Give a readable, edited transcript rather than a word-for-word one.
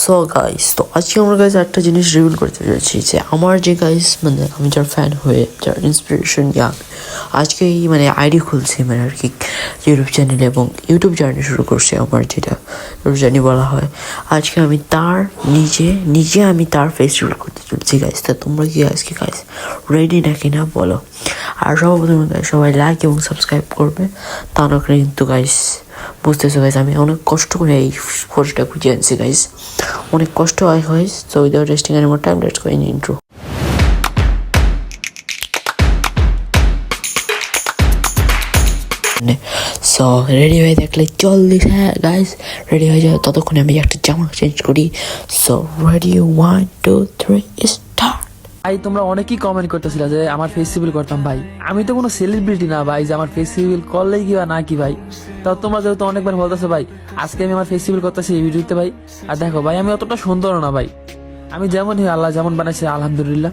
So guys, তো আজকে আমরা গাইস একটা জিনিস রিভিল করতে যাচ্ছি যে আমার যে গাইস মানে আমি যার ফ্যান হয়ে যার ইন্সপিরেশন ইয়াং আজকে এই মানে আইডি খুলছি মানে আর কি ইউটিউব চ্যানেলে এবং ইউটিউব জার্নি শুরু করছি আমার যেটা ইউটিউব জার্নি বলা হয়। আজকে আমি তার নিজে আমি তার ফেস রিভিল করতে চলছি গাইস। তা তোমরা কি আজকে গাইস রেডি নাকি না বলো? আর সর্বপ্রথম গাইস সবাই লাইক এবং সাবস্ক্রাইব করবে, তা না করে কিন্তু গাইস বুঝতেছো গাইস আমি অনেক কষ্ট করে এই ফোর্সটা খুঁজে আনছি গাইস, অনেক কষ্ট হয় guys. So without wasting any more time let's go in intro. So ready হয়ে থাকলে জলদি হ্যাঁ গাইস রেডি হয়ে যাও, ততক্ষণে আমি একটা জামা চেঞ্জ করি। So ready 1 2 3 start. ভাই তোমরা অনেকেই কমেন্ট করতেছিল যে আমার ফেস রিভিল করতাম। ভাই আমি তো কোনো সেলিব্রিটি না ভাই যে আমার ফেস রিভিল করলেই কি বা না কি ভাই। তাও তোমরা যেহেতু অনেকবার বলতেছো ভাই, আজকে আমি আমার ফেস রিভিল করতেছি এই ভিডিওতে ভাই। আর দেখো ভাই আমি অতটা সুন্দর না ভাই, আমি যেমন আল্লাহ যেমন বানাইছে আলহামদুলিল্লাহ।